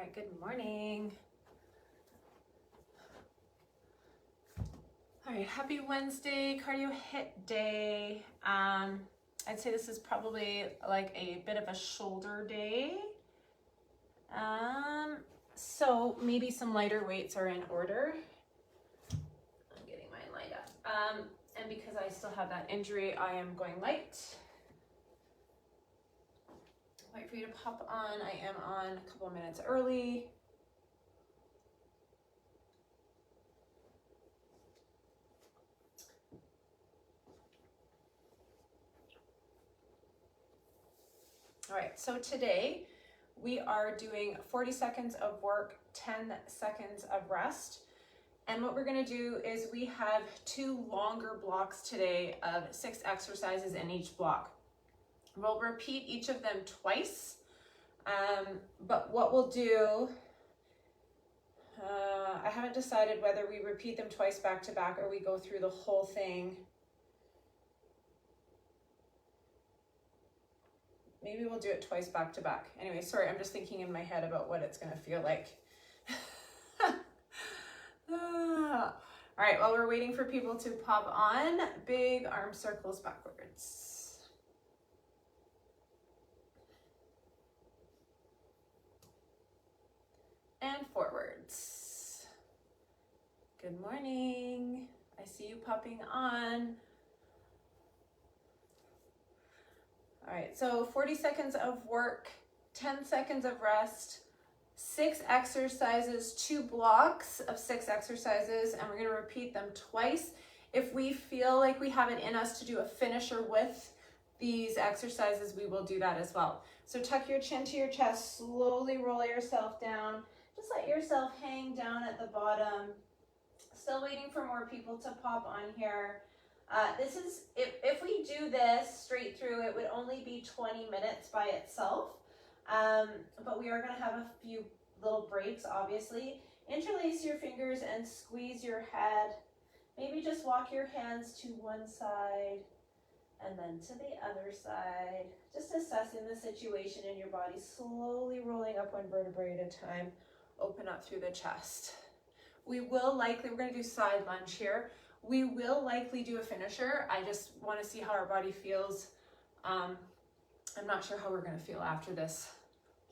right, good morning. All right, happy Wednesday, cardio HIIT day. I'd say this is probably like a bit of a shoulder day. So maybe some lighter weights are in order. I'm getting mine light up. And because I still have that injury, I am going light. Wait for you to pop on. I am on a couple of minutes early. All right, so today we are doing 40 seconds of work, 10 seconds of rest. And what we're gonna do is we have 2 longer blocks today of 6 exercises in each block. We'll repeat each of them twice, but what we'll do, I haven't decided whether we repeat them twice back to back or we go through the whole thing. Maybe we'll do it twice back to back. Anyway, sorry, I'm just thinking in my head about what it's gonna feel like. All right, while we're waiting for people to pop on, big arm circles backwards. And forwards. Good morning. I see you popping on. All right, so 40 seconds of work, 10 seconds of rest, 6 exercises, 2 blocks of 6 exercises, and we're gonna repeat them twice. If we feel like we have it in us to do a finisher with these exercises, we will do that as well. So tuck your chin to your chest, slowly roll yourself down. Just let yourself hang down at the bottom. Still waiting for more people to pop on here. This is, if we do this straight through, it would only be 20 minutes by itself. But we are gonna have a few little breaks, obviously. Interlace your fingers and squeeze your head. Maybe just walk your hands to one side and then to the other side. Just assessing the situation in your body, slowly rolling up one vertebrae at a time. Open up through the chest. We will likely, we're gonna do side lunge here. We will likely do a finisher. I just wanna see how our body feels. I'm not sure how we're gonna feel after this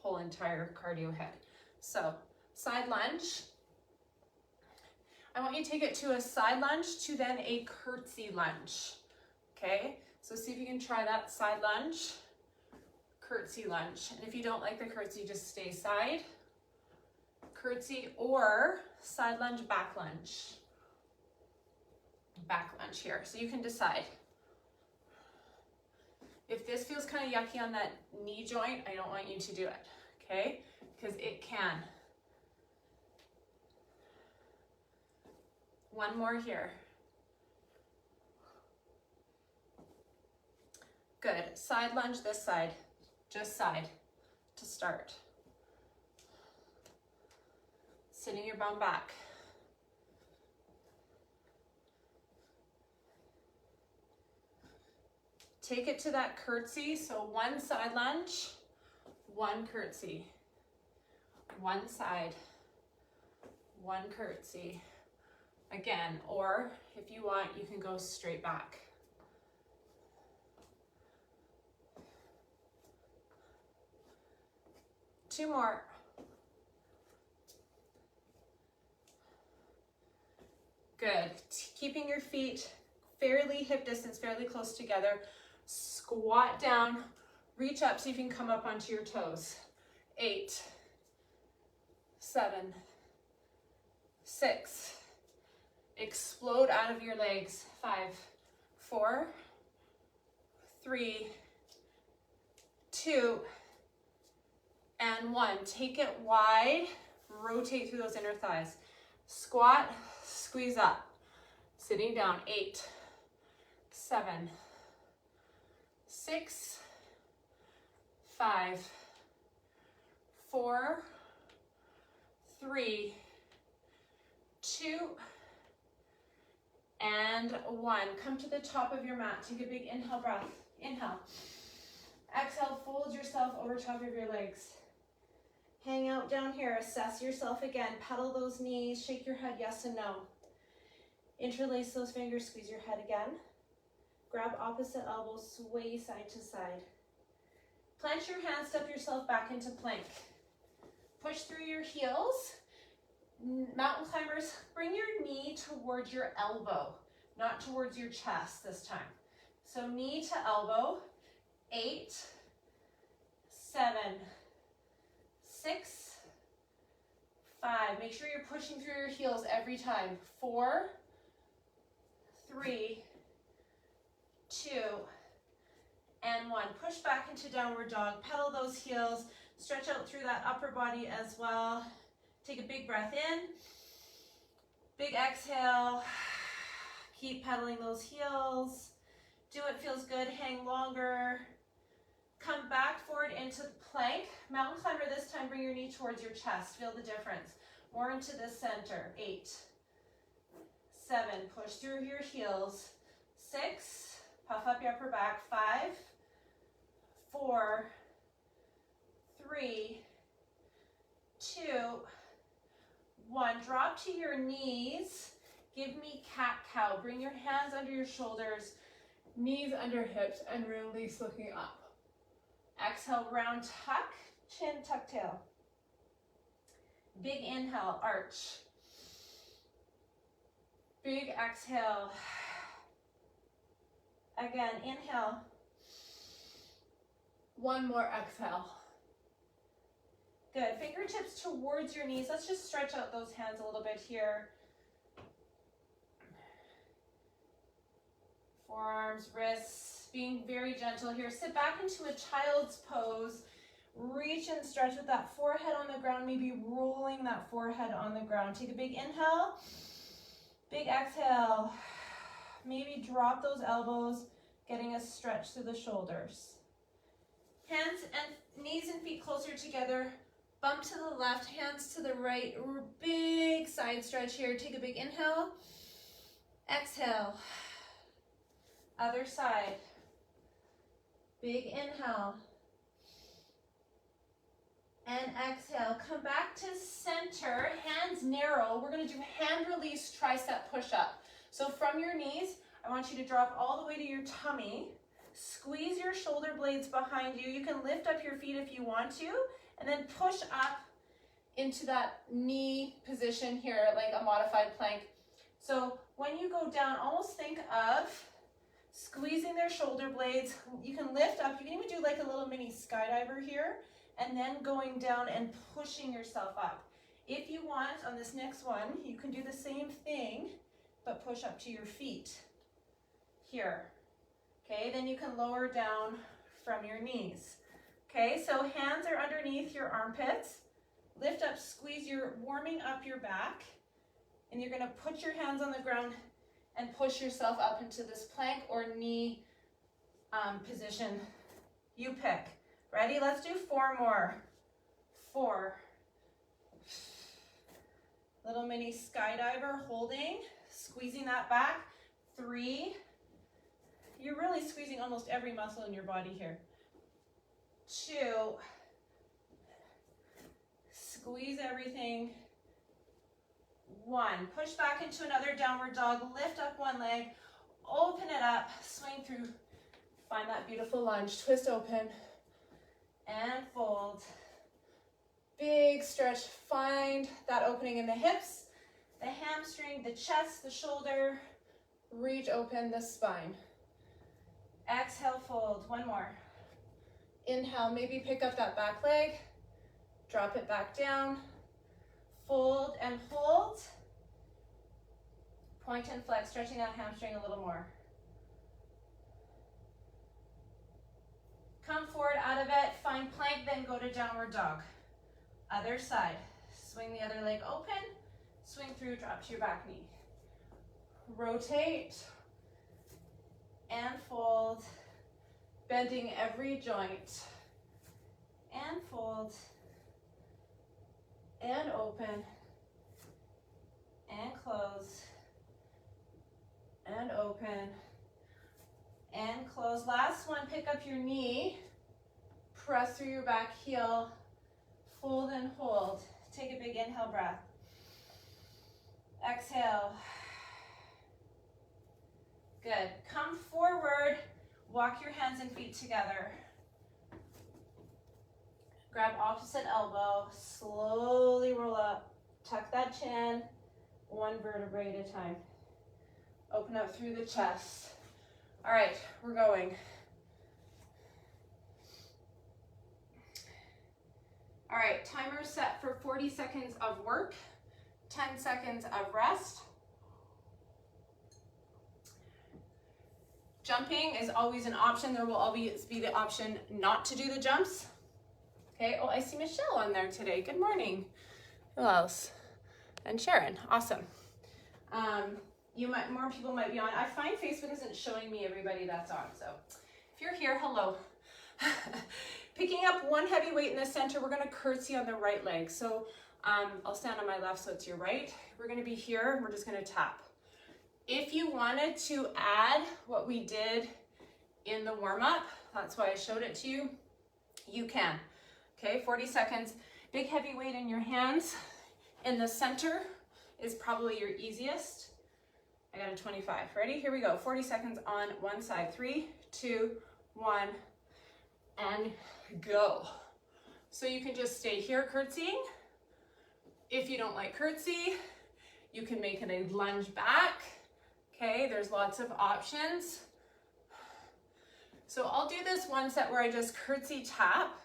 whole entire cardio HIIT. So, side lunge. I want you to take it to a side lunge to then a curtsy lunge, okay? So see if you can try that side lunge, curtsy lunge. And if you don't like the curtsy, just stay side. Curtsy or side lunge, back lunge. Back lunge here, so you can decide. If this feels kind of yucky on that knee joint, I don't want you to do it, okay? Because it can. One more here. Good, side lunge this side, just side to start. Sitting your bum back. Take it to that curtsy, so one side lunge, one curtsy. One side, one curtsy. Again, or if you want, you can go straight back. Two more. Good. Keeping your feet fairly hip distance, fairly close together. Squat down, reach up so you can come up onto your toes. 8, 7, 6. Explode out of your legs. 5, 4, 3, 2, and 1. Take it wide, rotate through those inner thighs. Squat, squeeze up. Sitting down. 8, 7, 6, 5, 4, 3, 2, and 1. Come to the top of your mat. Take a big inhale breath. Inhale. Exhale, fold yourself over top of your legs. Hang out down here, assess yourself again, pedal those knees, shake your head yes and no. Interlace those fingers, squeeze your head again. Grab opposite elbows, sway side to side. Plant your hands, step yourself back into plank. Push through your heels. Mountain climbers, bring your knee towards your elbow, not towards your chest this time. So knee to elbow, 8, 7, 6, 5. Make sure you're pushing through your heels every time. 4, 3, 2, and 1. Push back into downward dog. Pedal those heels. Stretch out through that upper body as well. Take a big breath in. Big exhale. Keep pedaling those heels. Do what feels good. Hang longer. Come back forward into plank. Mountain climber this time, bring your knee towards your chest. Feel the difference. More into the center. 8, 7, push through your heels. 6, puff up your upper back. 5, 4, 3, 2, 1. Drop to your knees. Give me cat-cow. Bring your hands under your shoulders, knees under hips, and release looking up. Exhale, round tuck, chin, tuck tail. Big inhale, arch. Big exhale. Again, inhale. One more exhale. Good. Fingertips towards your knees. Let's just stretch out those hands a little bit here. Forearms, wrists, being very gentle here. Sit back into a child's pose. Reach and stretch with that forehead on the ground, maybe rolling that forehead on the ground. Take a big inhale, big exhale. Maybe drop those elbows, getting a stretch through the shoulders. Hands and knees and feet closer together. Bump to the left, hands to the right. Big side stretch here. Take a big inhale, exhale. Other side. Big inhale. And exhale. Come back to center. Hands narrow. We're going to do hand release tricep push-up. So from your knees, I want you to drop all the way to your tummy. Squeeze your shoulder blades behind you. You can lift up your feet if you want to. And then push up into that knee position here, like a modified plank. So when you go down, almost think of squeezing their shoulder blades. You can lift up. You can even do like a little mini skydiver here. And then going down and pushing yourself up. If you want, on this next one, you can do the same thing, but push up to your feet here. Okay, then you can lower down from your knees. Okay, so hands are underneath your armpits. Lift up, squeeze, you're warming up your back. And you're gonna put your hands on the ground and push yourself up into this plank or knee position. You pick. Ready? Let's do 4 more. 4. Little mini skydiver, holding, squeezing that back. 3. You're really squeezing almost every muscle in your body here. 2. Squeeze everything. 1. Push back into another downward dog. Lift up one leg. Open it up. Swing through. Find that beautiful lunge. Twist open. And fold. Big stretch. Find that opening in the hips, the hamstring, the chest, the shoulder. Reach open the spine. Exhale, fold. 1 more. Inhale, maybe pick up that back leg. Drop it back down. Fold and hold. Point and flex, stretching that hamstring a little more. Come forward out of it, find plank, then go to downward dog. Other side. Swing the other leg open, swing through, drop to your back knee. Rotate and fold, bending every joint. And fold, and open, and close, and open, and close. Last one, pick up your knee, press through your back heel, Hold and hold. Take a big inhale breath. Exhale. Good. Come forward. Walk your hands and feet together. Grab opposite elbow. Slowly roll up. Tuck that chin. One vertebrae at a time. Open up through the chest. All right, we're going. All right, timer set for 40 seconds of work, 10 seconds of rest. Jumping is always an option. There will always be the option not to do the jumps. Okay, oh, I see Michelle on there today. Good morning. Who else? And Sharon, awesome. More people might be on. I find Facebook isn't showing me everybody that's on, so if you're here, hello. Picking up one heavy weight in the center, we're gonna curtsy on the right leg. So I'll stand on my left so it's your right. We're gonna be here, we're just gonna tap. If you wanted to add what we did in the warm-up, that's why I showed it to you, you can. Okay, 40 seconds. Big heavy weight in your hands. In the center is probably your easiest. I got a 25. Ready? Here we go. 40 seconds on one side. 3, 2, 1, and go. So you can just stay here curtsying. If you don't like curtsy, you can make it a lunge back. Okay, there's lots of options. So I'll do this one set where I just curtsy tap,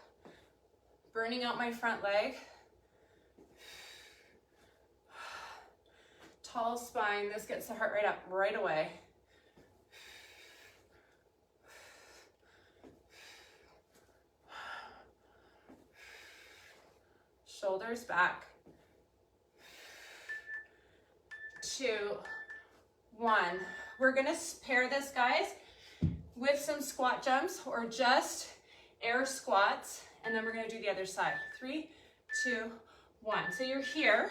burning out my front leg. Tall spine, this gets the heart rate up right away. Shoulders back. 2, 1. We're gonna pair this, guys, with some squat jumps or just air squats, and then we're gonna do the other side. 3, 2, 1. So you're here.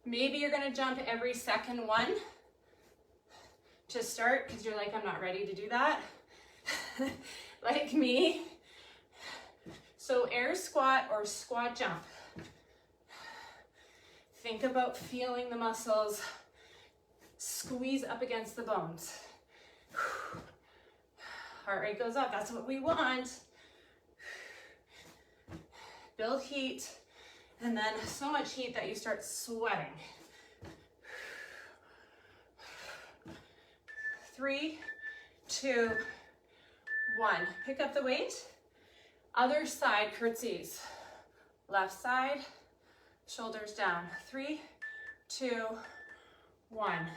Maybe you're gonna jump every second one to start because you're like, I'm not ready to do that, like me. So air squat or squat jump. Think about feeling the muscles squeeze up against the bones. Heart rate goes up, that's what we want. Build heat. And then so much heat that you start sweating. 3, 2, 1. Pick up the weight. Other side curtsies. Left side, shoulders down. 3, 2, 1.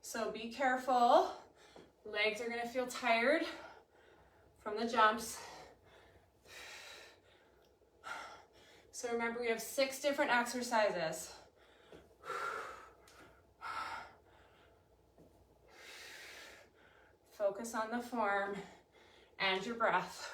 So be careful. Legs are gonna feel tired from the jumps. So remember, we have 6 different exercises. Focus on the form and your breath.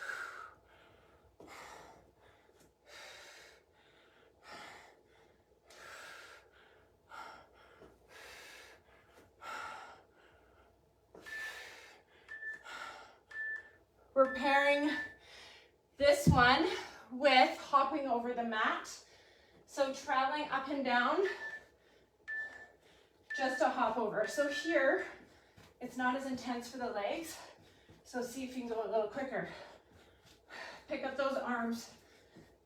We're pairing this one with hopping over the mat. So traveling up and down, just a hop over. So here, it's not as intense for the legs. So see if you can go a little quicker. Pick up those arms,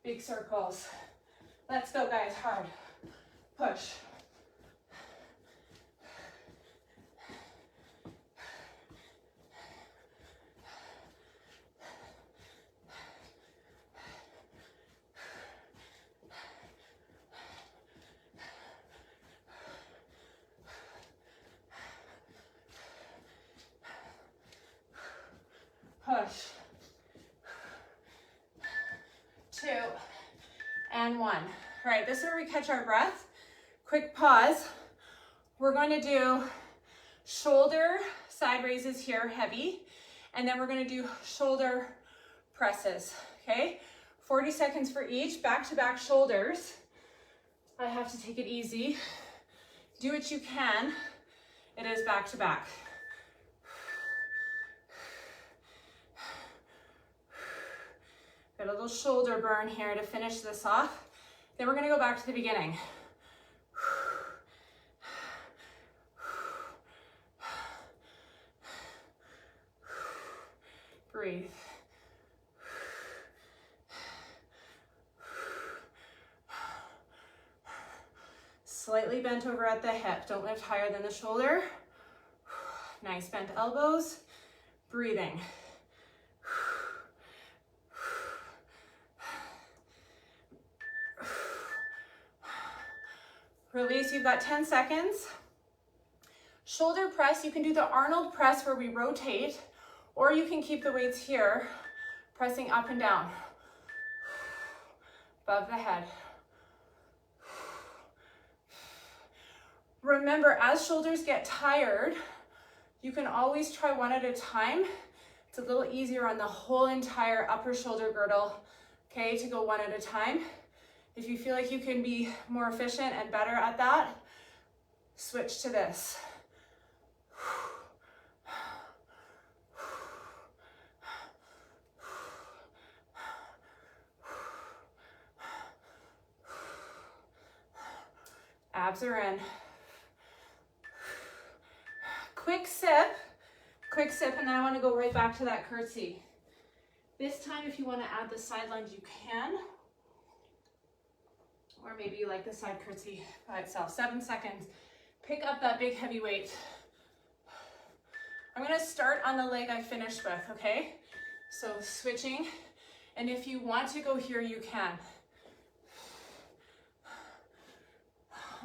big circles. Let's go, guys, hard. Push. Push. 2 and 1. All right, this is where we catch our breath. Quick pause. We're going to do shoulder side raises here, heavy, and then we're going to do shoulder presses, okay? 40 seconds for each, back-to-back shoulders. I have to take it easy. Do what you can. It is back-to-back. Got a little shoulder burn here to finish this off. Then we're gonna go back to the beginning. Breathe. Slightly bent over at the hip. Don't lift higher than the shoulder. Nice bent elbows. Breathing. Release, you've got 10 seconds. Shoulder press, you can do the Arnold press where we rotate, or you can keep the weights here, pressing up and down, above the head. Remember, as shoulders get tired, you can always try one at a time. It's a little easier on the whole entire upper shoulder girdle, okay, to go one at a time. If you feel like you can be more efficient and better at that, switch to this. Abs are in. Quick sip, and then I want to go right back to that curtsy. This time, if you want to add the side lunge, you can. Or maybe you like the side curtsy by itself. 7 seconds. Pick up that big heavy weight. I'm going to start on the leg I finished with, okay? So switching, and if you want to go here, you can.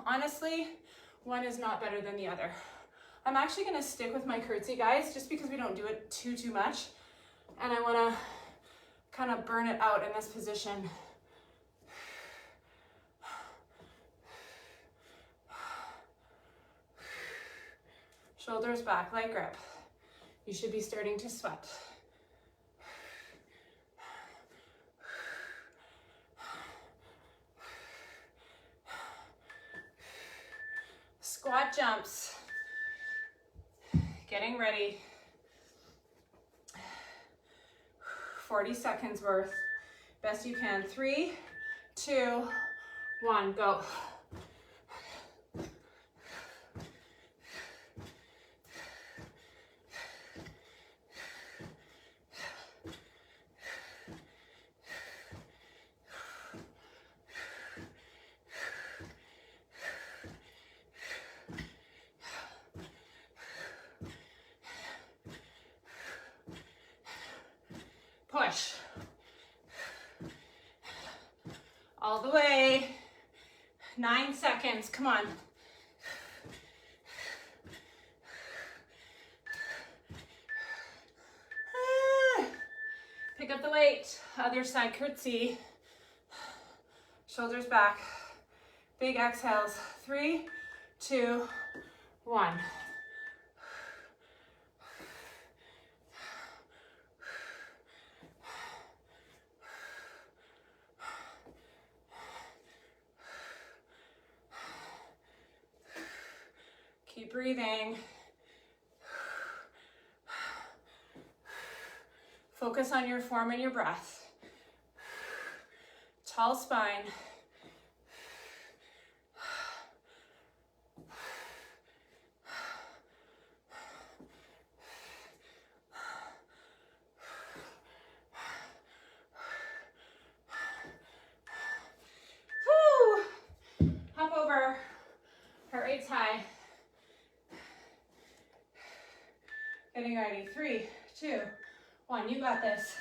Honestly, one is not better than the other. I'm actually going to stick with my curtsy, guys, just because we don't do it too much. And I want to kind of burn it out in this position. Shoulders back, light grip. You should be starting to sweat. Squat jumps. Getting ready. 40 seconds worth. Best you can. 3, 2, 1, go. Push. All the way. 9 seconds, come on. Pick up the weight, other side curtsy. Shoulders back. Big exhales. 3, 2, 1. Keep breathing. Focus on your form and your breath. Tall spine. Woo! Hop over. Heart rate's high. Getting ready. 3, 2, 1. You got this.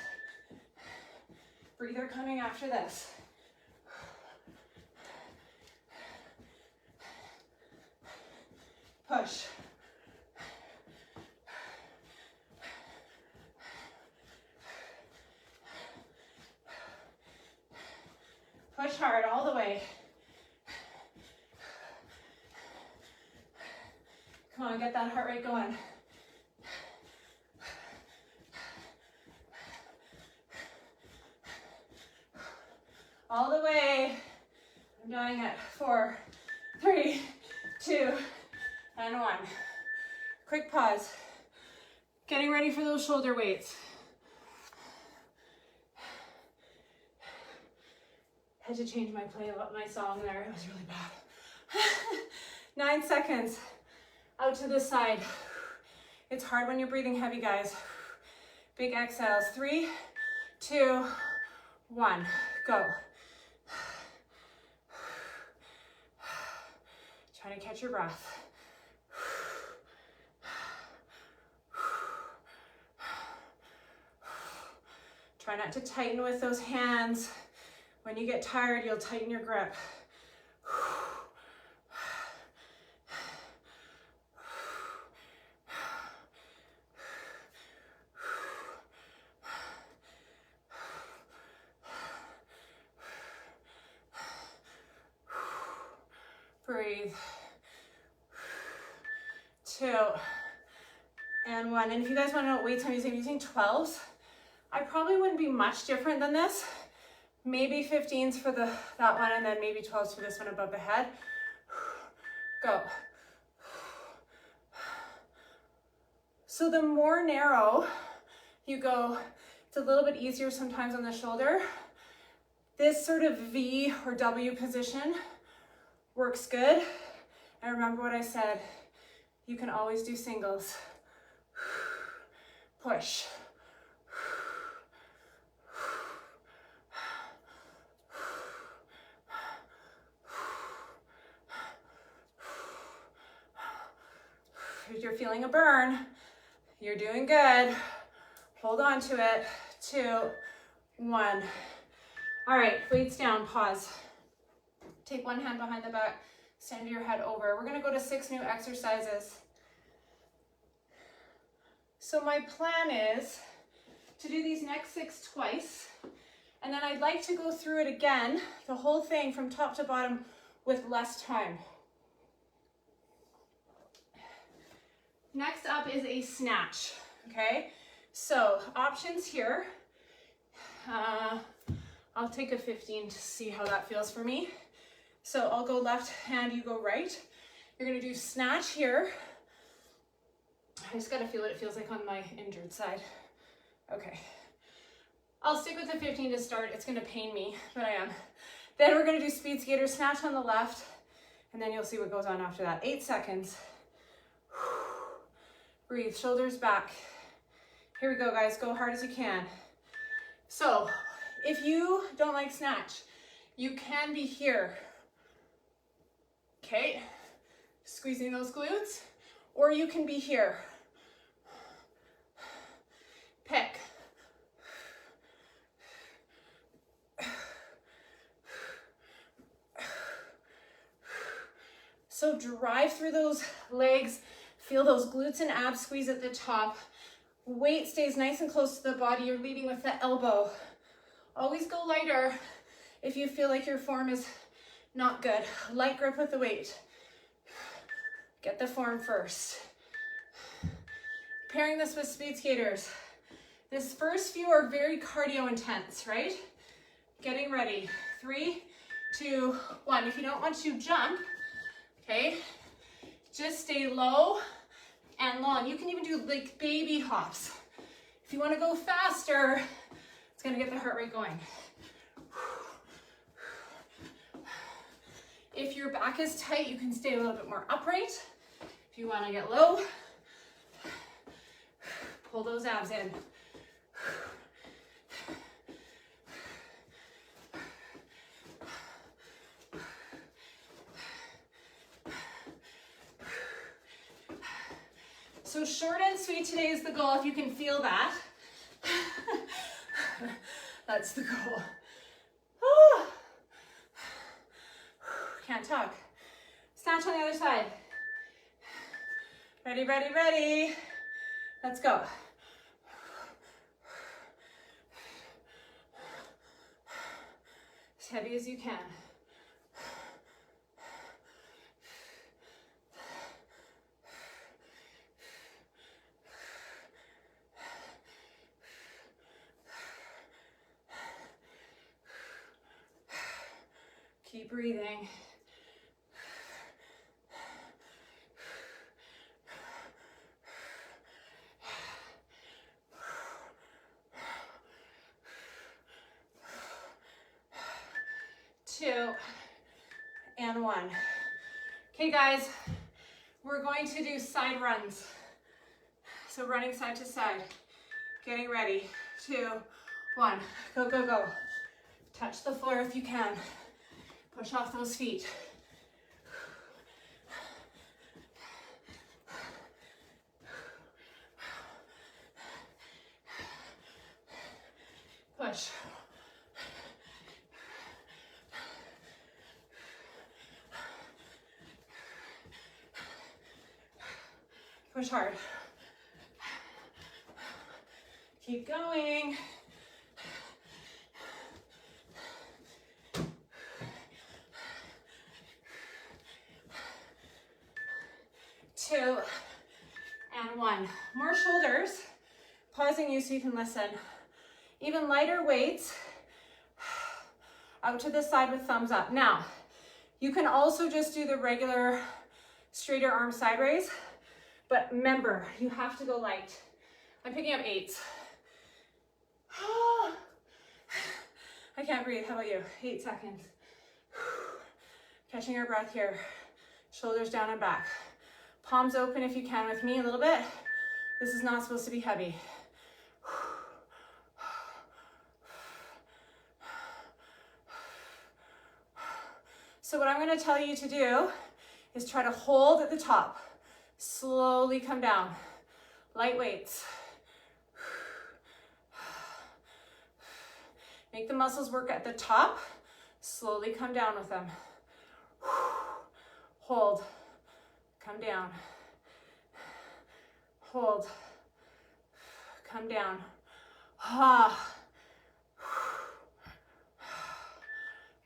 Breather coming after this. Push. Push hard all the way. Come on, get that heart rate going. All the way. I'm doing it. 4, 3, 2, and 1. Quick pause. Getting ready for those shoulder weights. Had to change my song there. It was really bad. 9 seconds. Out to the side. It's hard when you're breathing heavy, guys. Big exhales. 3, 2, 1. Go. Trying to catch your breath. Try not to tighten with those hands. When you get tired, you'll tighten your grip. Breathe. 2 and 1. And if you guys want to know what weights I'm using 12s. I probably wouldn't be much different than this. Maybe 15s for that one, and then maybe 12s for this one above the head. Go. So the more narrow you go, it's a little bit easier sometimes on the shoulder. This sort of V or W position works good. And remember what I said, you can always do singles. Push. If you're feeling a burn, you're doing good. Hold on to it. 2, 1. All right, weights down, pause. Take one hand behind the back, send your head over. We're gonna go to 6 new exercises. So my plan is to do these next 6 twice, and then I'd like to go through it again, the whole thing from top to bottom with less time. Next up is a snatch, okay? So options here. I'll take a 15 to see how that feels for me. So I'll go left hand, you go right. You're gonna do snatch here. I just gotta feel what it feels like on my injured side. Okay. I'll stick with the 15 to start. It's gonna pain me, but I am. Then we're gonna do speed skater, snatch on the left, and then you'll see what goes on after that. 8 seconds. Breathe, shoulders back. Here we go, guys. Go hard as you can. So if you don't like snatch, you can be here. Okay, squeezing those glutes, or you can be here. Pick. So drive through those legs. Feel those glutes and abs squeeze at the top. Weight stays nice and close to the body. You're leading with the elbow. Always go lighter if you feel like your form is not good. Light grip with the weight. Get the form first. Pairing this with speed skaters. This first few are very cardio intense, right? Getting ready. 3, 2, 1. If you don't want to jump, okay, just stay low and long. You can even do like baby hops. If you want to go faster, it's going to get the heart rate going. If your back is tight, you can stay a little bit more upright. If you want to get low, pull those abs in. So short and sweet today is the goal, if you can feel that. That's the goal. Can't talk. Snatch on the other side. Ready, ready, ready. Let's go. As heavy as you can. Keep breathing. 2, and 1. Okay, guys, we're going to do side runs. So running side to side, getting ready. 2, 1, go, go, go. Touch the floor if you can. Push off those feet. Push. Push hard. Keep going. Two, and 1. More shoulders. Pausing you so you can listen. Even lighter weights. Out to the side with thumbs up. Now, you can also just do the regular straighter arm side raise, but remember, you have to go light. I'm picking up 8s. I can't breathe. How about you? 8 seconds. Catching our breath here. Shoulders down and back. Palms open if you can with me a little bit. This is not supposed to be heavy. So what I'm going to tell you to do is try to hold at the top. Slowly come down. Light weights. Make the muscles work at the top. Slowly come down with them. Hold. Come down. Hold. Come down.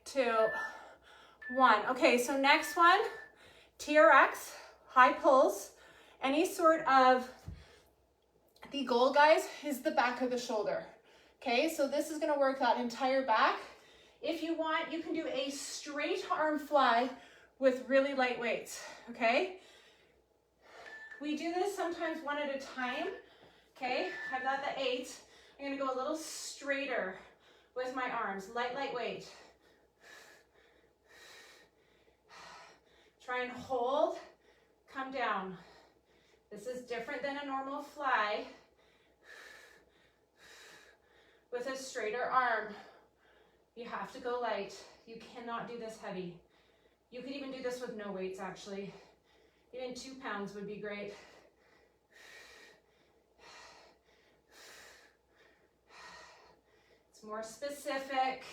2, 1. Okay, so next one, TRX, high pulls. Any sort of, the goal, guys, is the back of the shoulder. Okay, so this is gonna work that entire back. If you want, you can do a straight arm fly with really light weights, okay? We do this sometimes one at a time, okay? I've got the 8. I'm gonna go a little straighter with my arms, light weight. Try and hold, come down. This is different than a normal fly with a straighter arm. You have to go light. You cannot do this heavy. You could even do this with no weights, actually. Even 2 pounds would be great. It's more specific.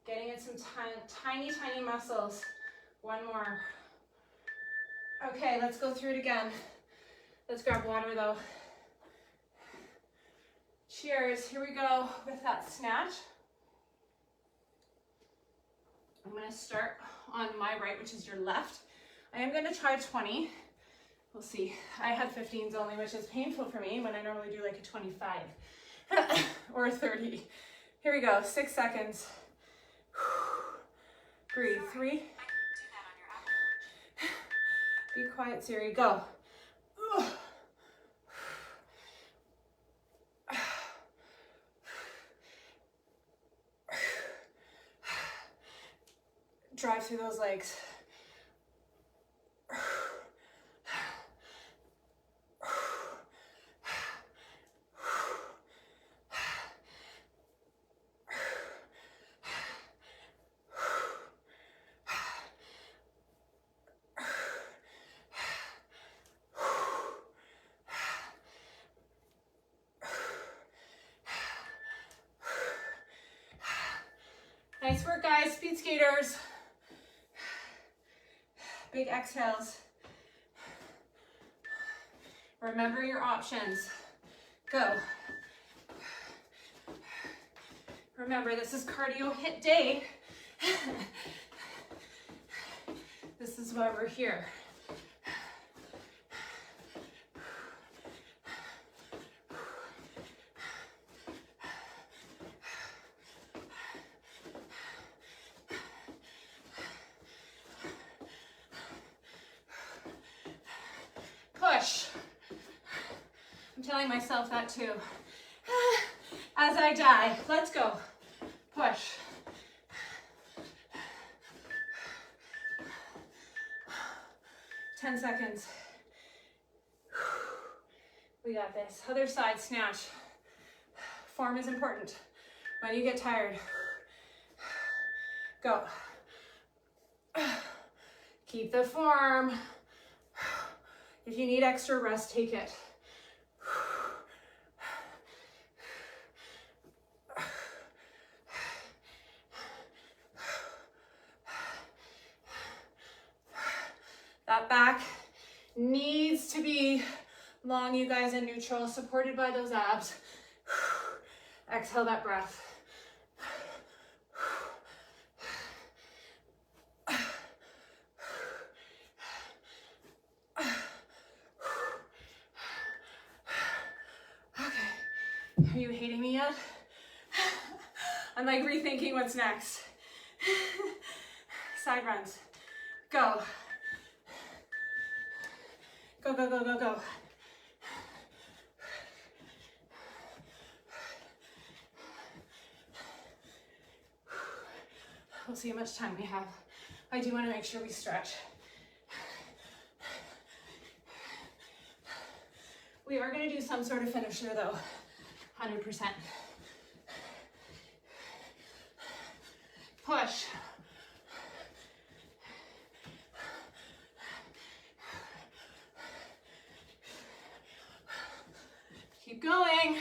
Getting in some tiny, tiny muscles. 1 more. Okay, let's go through it again. Let's grab water though. Cheers. Here we go with that snatch. I'm going to start on my right, which is your left. I am going to try 20. We'll see. I had 15s only, which is painful for me when I normally do like a 25 or a 30. Here we go. 6 seconds. Breathe. 3. Be quiet, Siri. Go. Drive through those legs. Nice work, guys. Speed skaters. Big exhales. Remember your options. Go. Remember, this is cardio HIIT day. This is why we're here. Push. I'm telling myself that too. As I die. Let's go. Push. 10 seconds. We got this. Other side, snatch. Form is important. When you get tired, go. Keep the form. If you need extra rest, take it. That back needs to be long, you guys, in neutral, supported by those abs. Exhale that breath. Okay, are you hating me yet? I'm like rethinking what's next. Side runs, go. Go, go, go, go, go. We'll see how much time we have. I do want to make sure we stretch. We are going to do some sort of finisher though, 100%. Push. Keep going.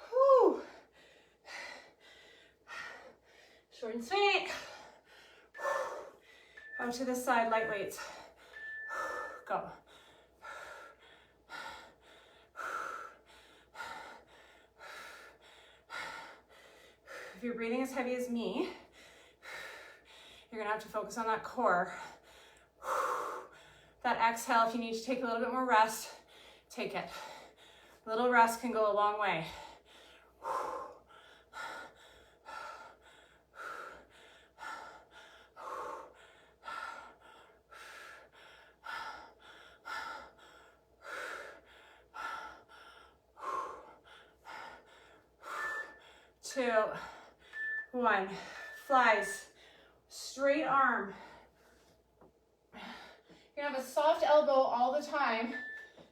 Whew. Short and sweet. Out to the side, light weights. Go. If you're breathing as heavy as me, you're gonna have to focus on that core. That exhale, if you need to take a little bit more rest, take it. A little rest can go a long way. 2, 1. Flies. Straight arm. You're gonna have a soft elbow all the time.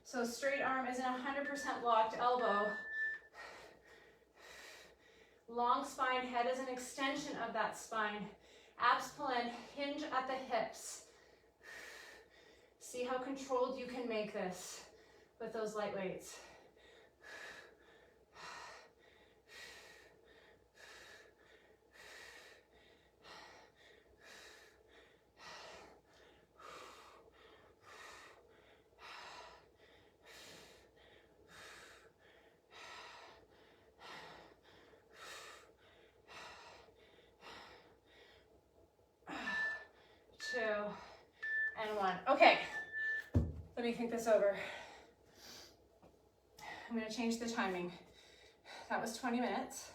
So straight arm isn't 100% locked elbow. Long spine, head is an extension of that spine. Abs pull in, hinge at the hips. See how controlled you can make this with those light weights. And 1. Okay, let me think this over. I'm going to change the timing. That was 20 minutes.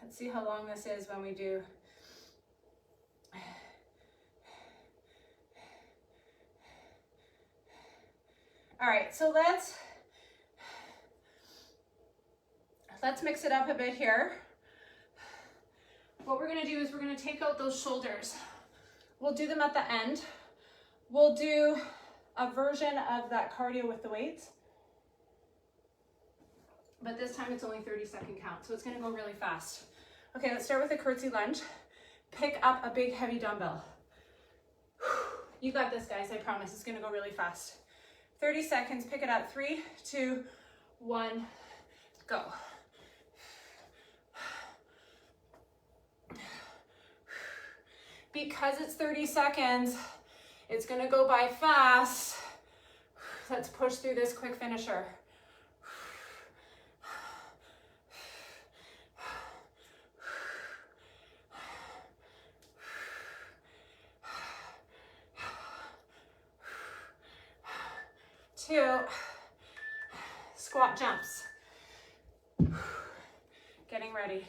Let's see how long this is when we do. All right, so let's mix it up a bit here. What we're gonna do is we're gonna take out those shoulders. We'll do them at the end. We'll do a version of that cardio with the weights, but this time it's only 30-second count, so it's gonna go really fast. Okay, let's start with a curtsy lunge. Pick up a big heavy dumbbell. You got this, guys, I promise. It's gonna go really fast. 30 seconds, pick it up. 3, 2, 1, go. Because it's 30 seconds, it's gonna go by fast. Let's push through this quick finisher. Two, squat jumps. Getting ready.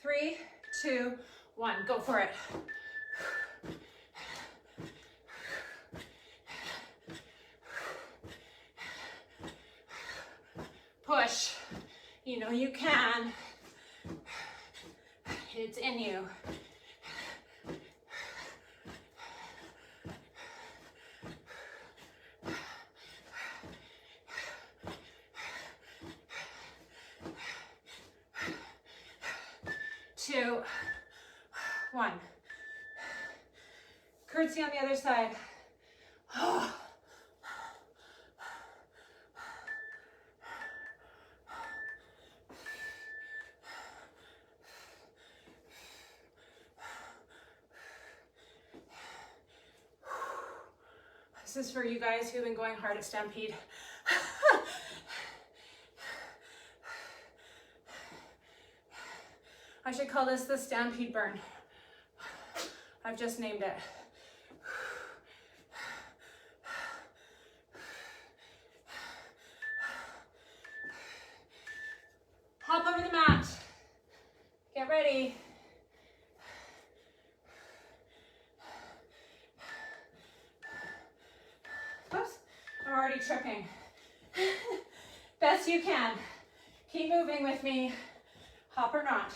3, 2, 1, go for it. You know you can. It's in you. Two, one. Curtsy on the other side. This is for you guys who've been going hard at Stampede. I should call this the Stampede Burn. I've just named it. Hop over the mat. Get ready. Oops, I'm already tripping. Best you can. Keep moving with me. Hop or not.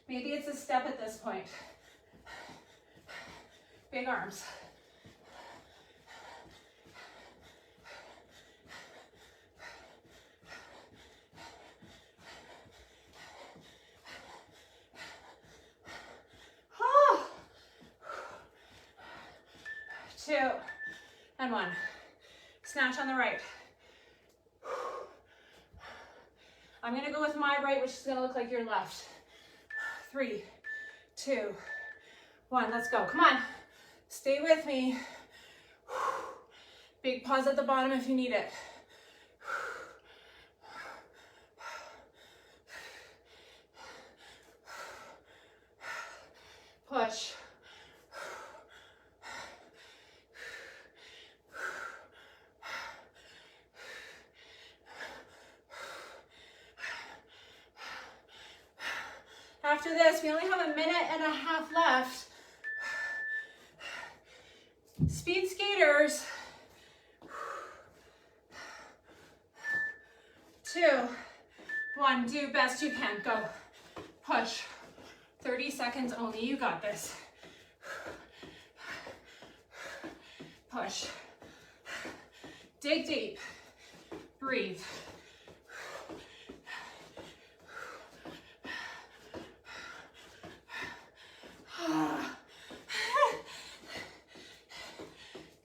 Maybe it's a step at this point. Big arms. Oh. 2 and 1. Snatch on the right. I'm gonna go with my right, which is gonna look like your left. 3, 2, 1, let's go. Come on, stay with me. Big pause at the bottom if you need it. Push. After this, we only have a minute and a half left. Speed skaters. 2, 1, do best you can, go. Push. 30 seconds only, you got this. Push. Dig deep. Breathe.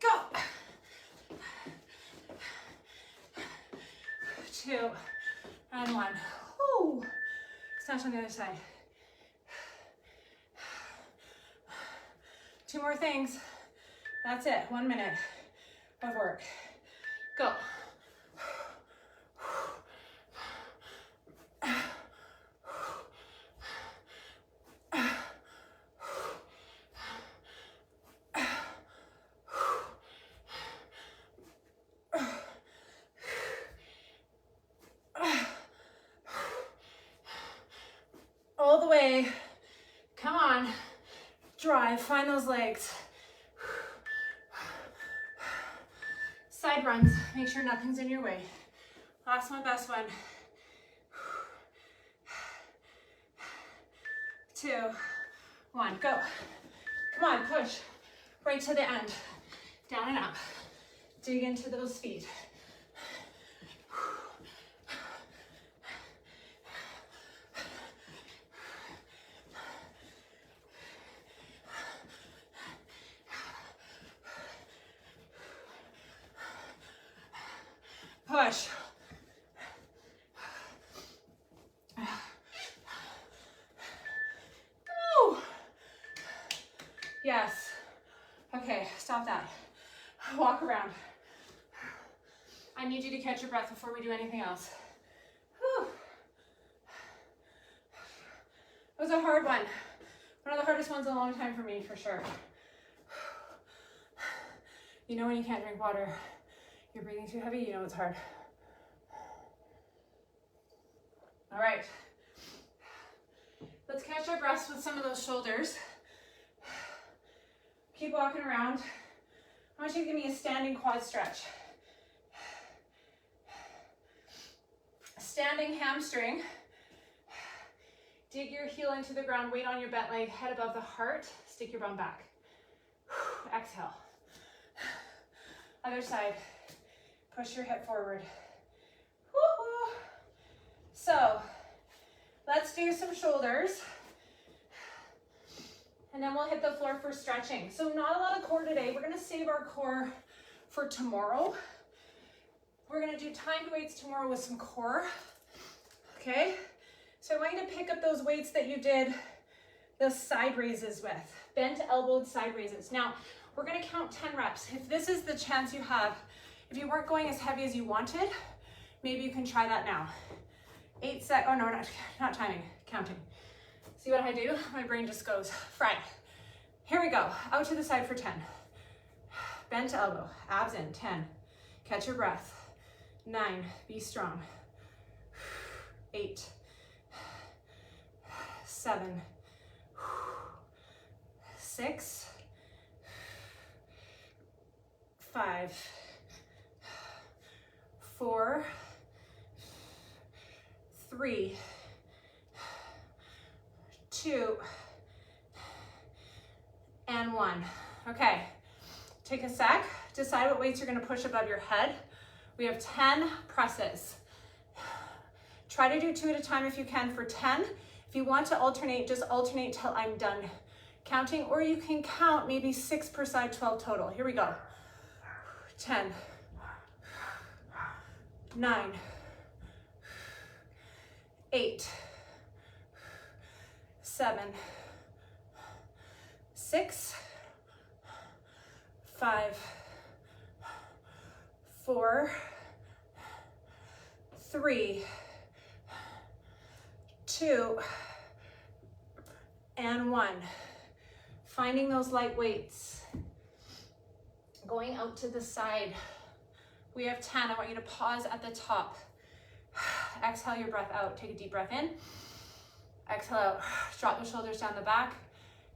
Go. 2 and 1. Woo. Snatch on the other side. 2 more things. That's it. 1 minute of work. Go. All the way. Come on. Drive. Find those legs. Side runs. Make sure nothing's in your way. Last one, best one. 2, 1, go. Come on, push. Right to the end. Down and up. Dig into those feet. Push. Woo. Yes. Okay, stop that. Walk around. I need you to catch your breath before we do anything else. Whew. It was a hard one. One of the hardest ones in a long time for me, for sure. You know when you can't drink water, you're breathing too heavy, you know it's hard. All right. Let's catch our breaths with some of those shoulders. Keep walking around. I want you to give me a standing quad stretch. standing hamstring. Dig your heel into the ground, weight on your bent leg, head above the heart, stick your bum back. Exhale. Other side, push your hip forward. Woo-hoo. So, let's do some shoulders. And then we'll hit the floor for stretching. So not a lot of core today. We're gonna save our core for tomorrow. We're gonna do timed weights tomorrow with some core, okay? So I want you to pick up those weights that you did the side raises with, bent elbowed side raises. Now, we're gonna count 10 reps. If this is the chance you have, if you weren't going as heavy as you wanted, maybe you can try that now. 8 sec, oh no, not timing, counting. See what I do? My brain just goes fried. Here we go, out to the side for 10. Bent elbow, abs in, 10. Catch your breath. 9, be strong. 8, 7, 6, 5, 4, 3, 2, and 1. Okay, take a sec. Decide what weights you're gonna push above your head. We have 10 presses. Try to do 2 at a time if you can for 10. If you want to alternate, just alternate till I'm done counting, or you can count maybe 6 per side, 12 total. Here we go. 10, 9, 8, 7, 6, 5, 4, 3, 2, and 1. Finding those light weights. Going out to the side. We have 10. I want you to pause at the top. Exhale your breath out. Take a deep breath in. Exhale out. Drop the shoulders down the back.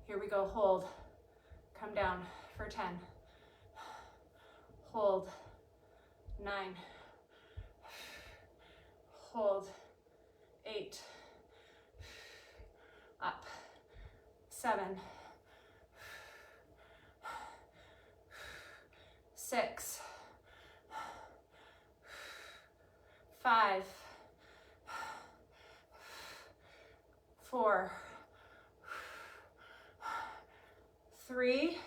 Here we go. Hold. Come down for 10. Hold. 9. Hold. 8. Up. 7. 6. 5. 4. 3.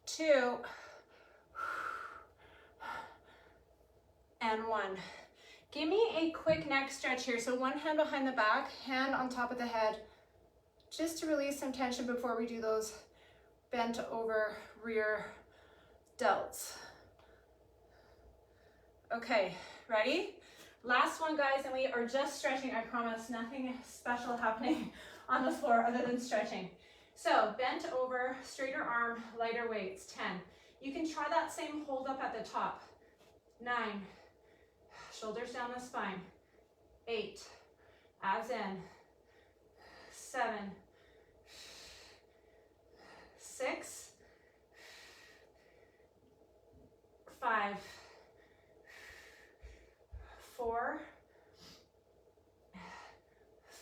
2. And 1. Give me a quick neck stretch here. So one hand behind the back, hand on top of the head, just to release some tension before we do those bent over rear delts. Okay, ready? Last one, guys, and we are just stretching, I promise. Nothing special happening on the floor other than stretching. So bent over, straighter arm, lighter weights, 10. You can try that same hold up at the top. 9, shoulders down the spine. 8, abs in. 7, 6, 5, 4,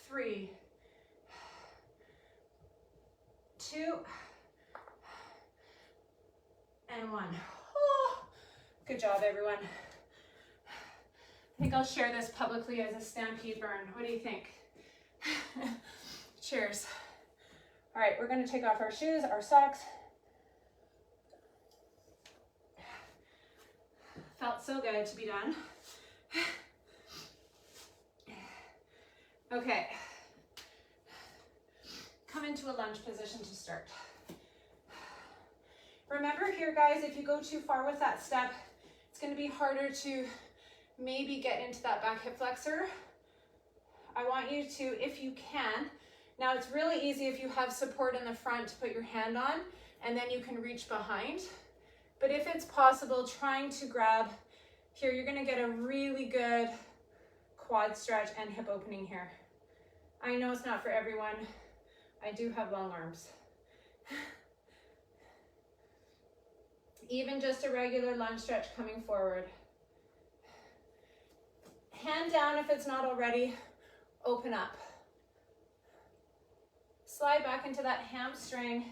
3, 2, and 1. Oh, good job, everyone. I think I'll share this publicly as a Stampede Burn. What do you think? Cheers. All right, we're gonna take off our shoes, our socks. Felt so good to be done. Okay. Come into a lunge position to start. Remember here, guys, if you go too far with that step, it's gonna be harder to maybe get into that back hip flexor. I want you to, if you can, now it's really easy if you have support in the front to put your hand on, and then you can reach behind. But if it's possible, trying to grab here, you're gonna get a really good quad stretch and hip opening here. I know it's not for everyone. I do have long arms. Even just a regular lunge stretch coming forward. Hand down if it's not already. Open up. Slide back into that hamstring.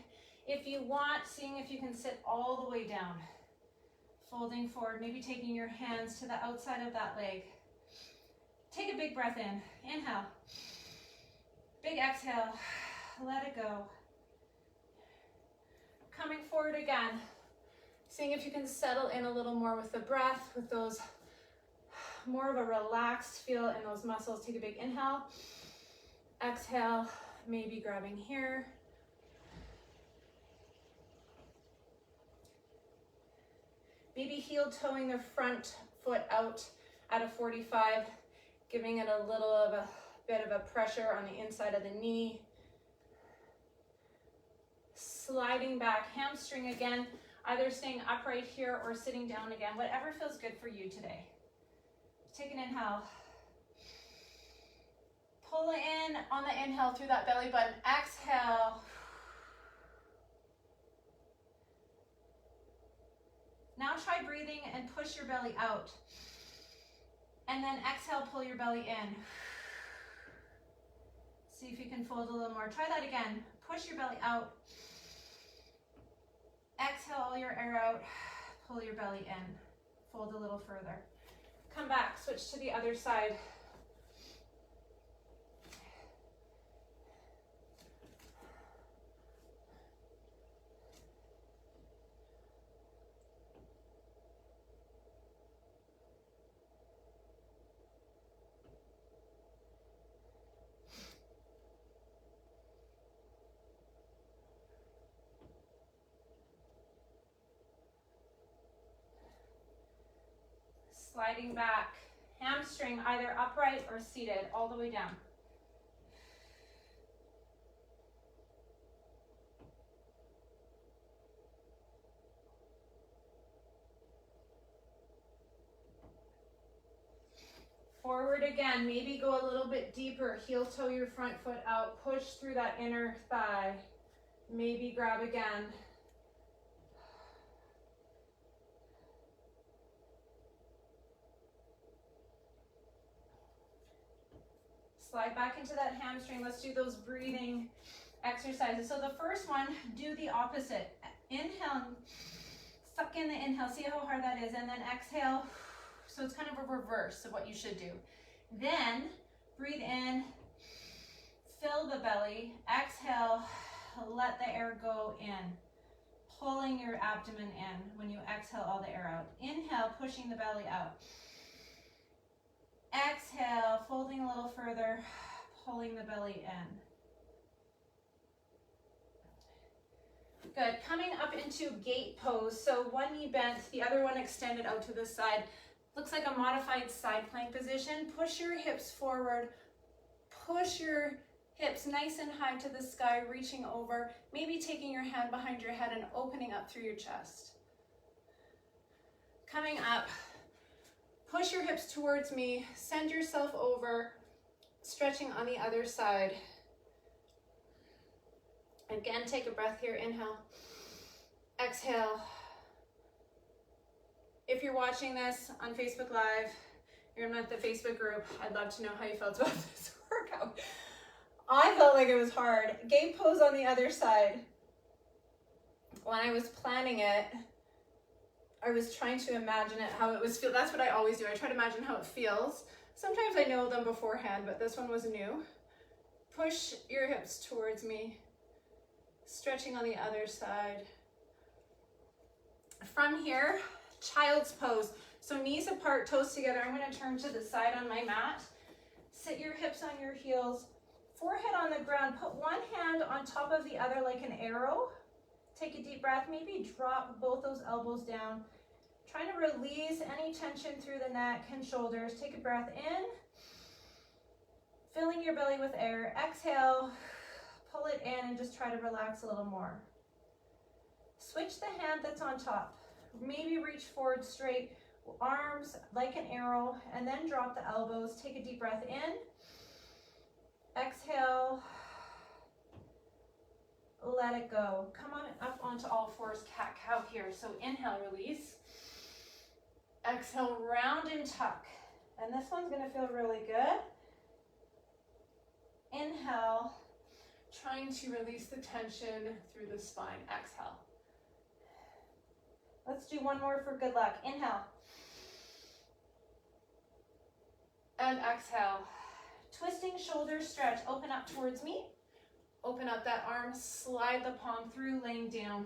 If you want, seeing if you can sit all the way down. Folding forward, maybe taking your hands to the outside of that leg. Take a big breath in. Inhale. Big exhale. Let it go. Coming forward again. Seeing if you can settle in a little more with the breath, with those more of a relaxed feel in those muscles. Take a big inhale. Exhale, maybe grabbing here. Maybe heel toeing the front foot out at a 45, giving it a little of a bit of a pressure on the inside of the knee. Sliding back, hamstring again, either staying upright here or sitting down again, whatever feels good for you today. Take an inhale. Pull in on the inhale through that belly button. Exhale. Now try breathing and push your belly out. And then exhale, pull your belly in. See if you can fold a little more. Try that again. Push your belly out. Exhale all your air out. Pull your belly in. Fold a little further. Come back, switch to the other side. Sliding back, hamstring either upright or seated, all the way down. Forward again, maybe go a little bit deeper, heel toe your front foot out, push through that inner thigh, maybe grab again. Slide back into that hamstring. Let's do those breathing exercises. So the first one, do the opposite. Inhale, suck in the inhale. See how hard that is. And then exhale. So it's kind of a reverse of what you should do. Then breathe in, fill the belly. Exhale, let the air go in. Pulling your abdomen in when you exhale all the air out. Inhale, pushing the belly out. Exhale, folding a little further, pulling the belly in. Good. Coming up into gate pose. So one knee bent, the other one extended out to the side. Looks like a modified side plank position. Push your hips forward. Push your hips nice and high to the sky, reaching over. Maybe taking your hand behind your head and opening up through your chest. Coming up. Push your hips towards me, send yourself over, stretching on the other side. Again, take a breath here, inhale, exhale. If you're watching this on Facebook Live, you're not the Facebook group, I'd love to know how you felt about this workout. I felt like it was hard. Gate pose on the other side. When I was planning it, I was trying to imagine it, how it was feel. That's what I always do. I try to imagine how it feels. Sometimes I know them beforehand, but this one was new. Push your hips towards me, stretching on the other side. From here, child's pose. So knees apart, toes together. I'm going to turn to the side on my mat. Sit your hips on your heels, forehead on the ground. Put one hand on top of the other like an arrow. Take a deep breath. Maybe drop both those elbows down. Trying to release any tension through the neck and shoulders. Take a breath in. Filling your belly with air. Exhale. Pull it in and just try to relax a little more. Switch the hand that's on top. Maybe reach forward straight. Arms like an arrow. And then drop the elbows. Take a deep breath in. Exhale. Let it go. Come on up onto all fours, cat-cow here. So inhale, release. Exhale, round and tuck. And this one's gonna feel really good. Inhale, trying to release the tension through the spine. Exhale. Let's do one more for good luck. Inhale. And exhale. Twisting shoulder stretch. Open up towards me. Open up that arm, slide the palm through, laying down.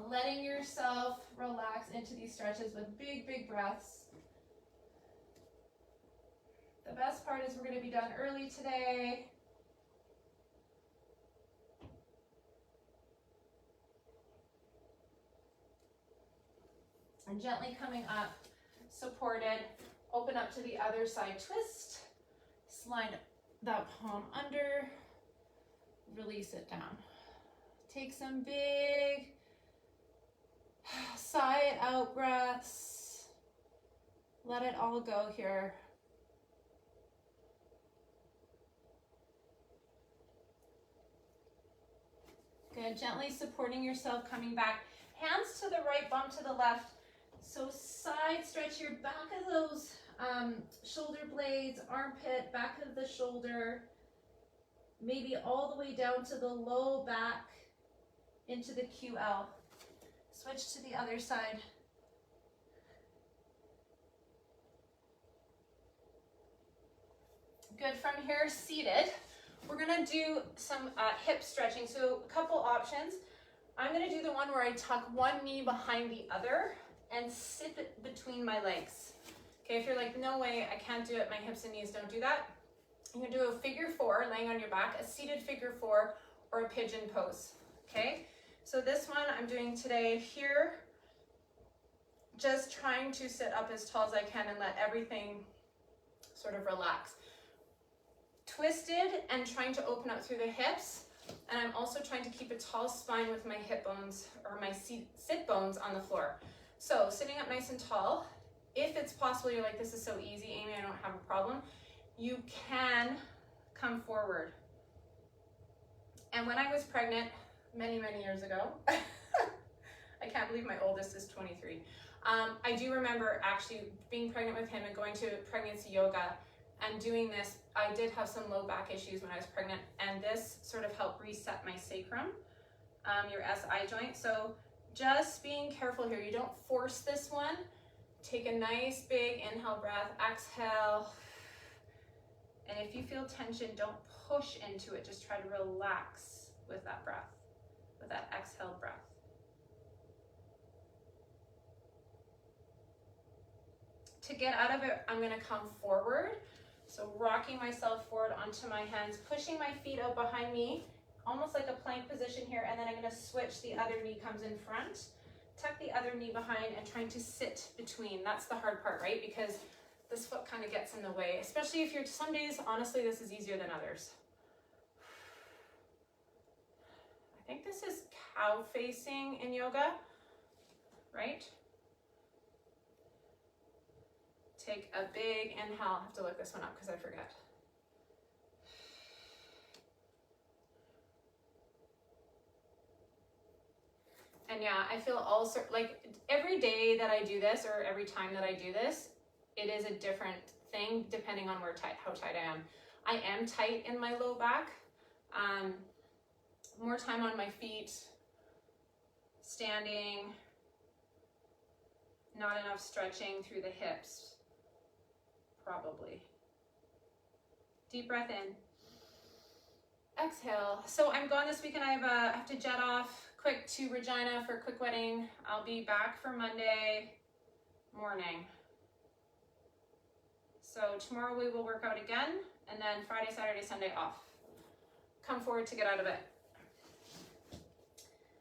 Letting yourself relax into these stretches with big, big breaths. The best part is we're going to be done early today. And gently coming up, supported. Open up to the other side, twist. Slide that palm under. Release it down. Take some big sigh out breaths. Let it all go here. Good, gently supporting yourself, coming back. Hands to the right, bump to the left. So side stretch your back of those shoulder blades, armpit, back of the shoulder, maybe all the way down to the low back into the QL. Switch to the other side. Good, from here, seated. We're gonna do some hip stretching. So a couple options. I'm gonna do the one where I tuck one knee behind the other and sit between my legs. Okay, if you're like, no way, I can't do it, my hips and knees don't do that. You can do a figure four, laying on your back, a seated figure four, or a pigeon pose, okay? So this one I'm doing today here, just trying to sit up as tall as I can and let everything sort of relax. Twisted and trying to open up through the hips, and I'm also trying to keep a tall spine with my hip bones, or my sit bones on the floor. So sitting up nice and tall. If it's possible, you're like, this is so easy, Amy, I don't have a problem. You can come forward. And when I was pregnant, many, many years ago, I can't believe my oldest is 23. I do remember actually being pregnant with him and going to pregnancy yoga and doing this. I did have some low back issues when I was pregnant, and this sort of helped reset my sacrum, your SI joint. So just being careful here. You don't force this one. Take a nice big inhale breath, exhale. And if you feel tension, don't push into it. Just try to relax with that breath, with that exhale breath. To get out of it, I'm gonna come forward. So rocking myself forward onto my hands, pushing my feet out behind me, almost like a plank position here, and then I'm gonna switch, the other knee comes in front, tuck the other knee behind, and trying to sit between. That's the hard part, right? Because this foot kind of gets in the way, especially if you're, some days, honestly, this is easier than others. I think this is cow facing in yoga, right? Take a big inhale. I have to look this one up because I forget. And yeah, I feel also like every day that I do this, or every time that I do this, it is a different thing depending on how tight I am. I am tight in my low back. More time on my feet, standing, not enough stretching through the hips, probably. Deep breath in. Exhale. So I'm gone this weekend. I have to jet off quick to Regina for a quick wedding. I'll be back for Monday morning. So tomorrow we will work out again, and then Friday, Saturday, Sunday off. Come forward to get out of it.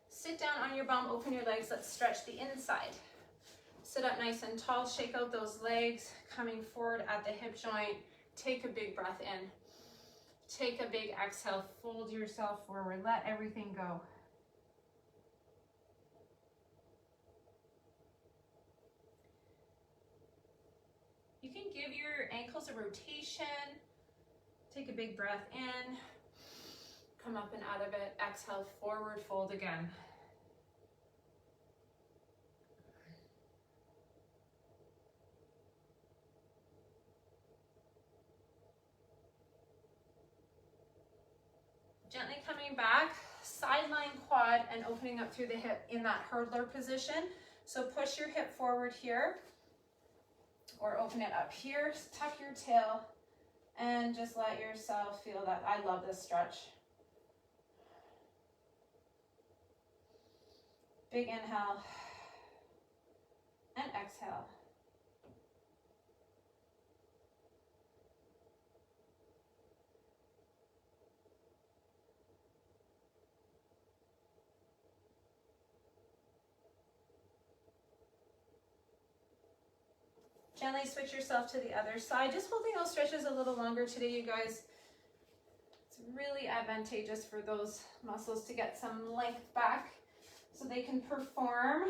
Sit down on your bum, open your legs. Let's stretch the inside. Sit up nice and tall, shake out those legs, coming forward at the hip joint. Take a big breath in. Take a big exhale, fold yourself forward, let everything go. You can give your ankles a rotation. Take a big breath in. Come up and out of it. Exhale, forward fold again. Gently coming back, sideline quad and opening up through the hip in that hurdler position. So push your hip forward here or open it up here, tuck your tail and just let yourself feel that. I love this stretch. Big inhale and exhale. Gently switch yourself to the other side. Just holding those stretches a little longer today, you guys. It's really advantageous for those muscles to get some length back so they can perform.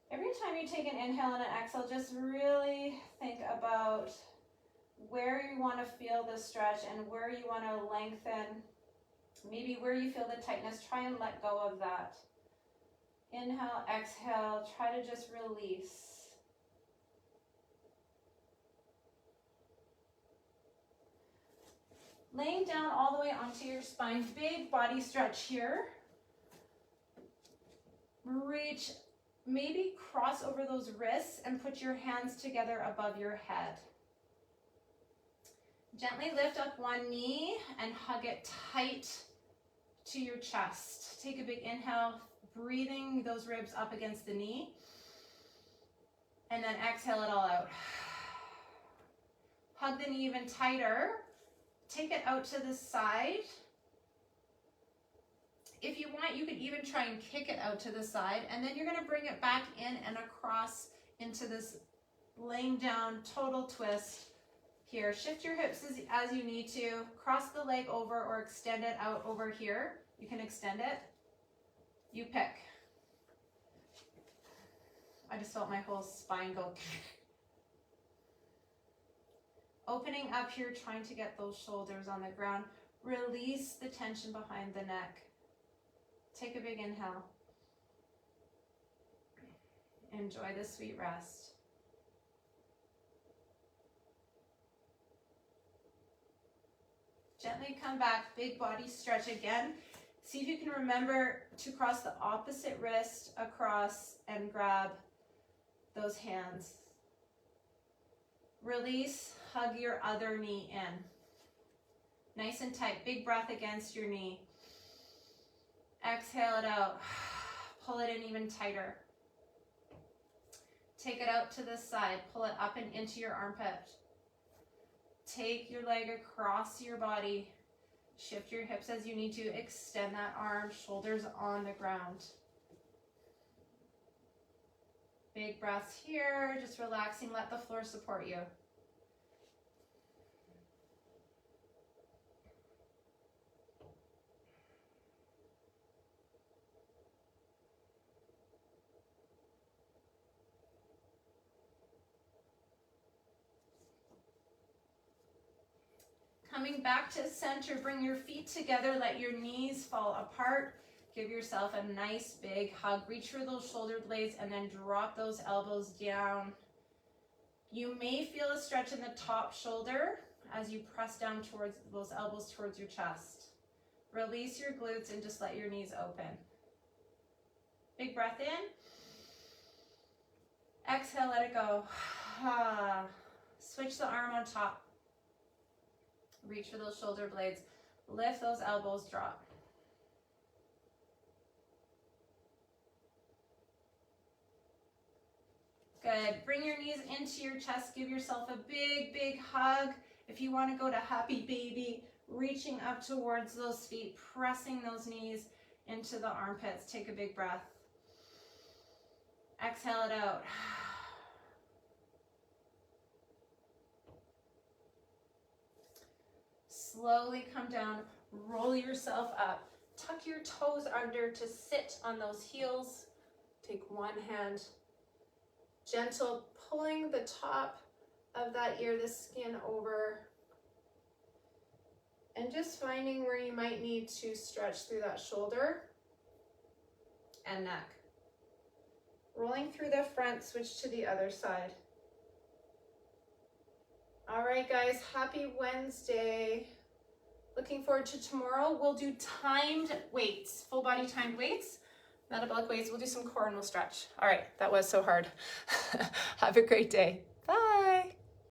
Every time you take an inhale and an exhale, just really think about where you want to feel the stretch and where you want to lengthen. Maybe where you feel the tightness, try and let go of that. Inhale, exhale, try to just release. Laying down all the way onto your spine, big body stretch here. Reach, maybe cross over those wrists and put your hands together above your head. Gently lift up one knee and hug it tight to your chest. Take a big inhale, breathing those ribs up against the knee. And then exhale it all out. Hug the knee even tighter. Take it out to the side. If you want, you could even try and kick it out to the side. And then you're going to bring it back in and across into this laying down total twist. Here, shift your hips as you need to. Cross the leg over or extend it out over here. You can extend it. You pick. I just felt my whole spine go. Opening up here, trying to get those shoulders on the ground. Release the tension behind the neck. Take a big inhale. Enjoy the sweet rest. Gently come back, big body stretch again. See if you can remember to cross the opposite wrist across and grab those hands. Release, hug your other knee in. Nice and tight, big breath against your knee. Exhale it out, pull it in even tighter. Take it out to the side, pull it up and into your armpit. Take your leg across your body. Shift your hips as you need to. Extend that arm, shoulders on the ground. Big breaths here, just relaxing, let the floor support you. Coming back to center, bring your feet together, let your knees fall apart. Give yourself a nice big hug. Reach for those shoulder blades and then drop those elbows down. You may feel a stretch in the top shoulder as you press down towards those elbows towards your chest. Release your glutes and just let your knees open. Big breath in. Exhale, let it go. Switch the arm on top. Reach for those shoulder blades. Lift those elbows, drop. Good. Bring your knees into your chest. Give yourself a big, big hug. If you want to go to happy baby, reaching up towards those feet, pressing those knees into the armpits. Take a big breath. Exhale it out. Slowly come down, roll yourself up. Tuck your toes under to sit on those heels. Take one hand, gentle pulling the top of that ear, the skin over. And just finding where you might need to stretch through that shoulder and neck. Rolling through the front, switch to the other side. All right, guys, happy Wednesday. Looking forward to tomorrow. We'll do timed weights, full body timed weights, metabolic weights. We'll do some core and we'll stretch. All right, that was so hard. Have a great day. Bye.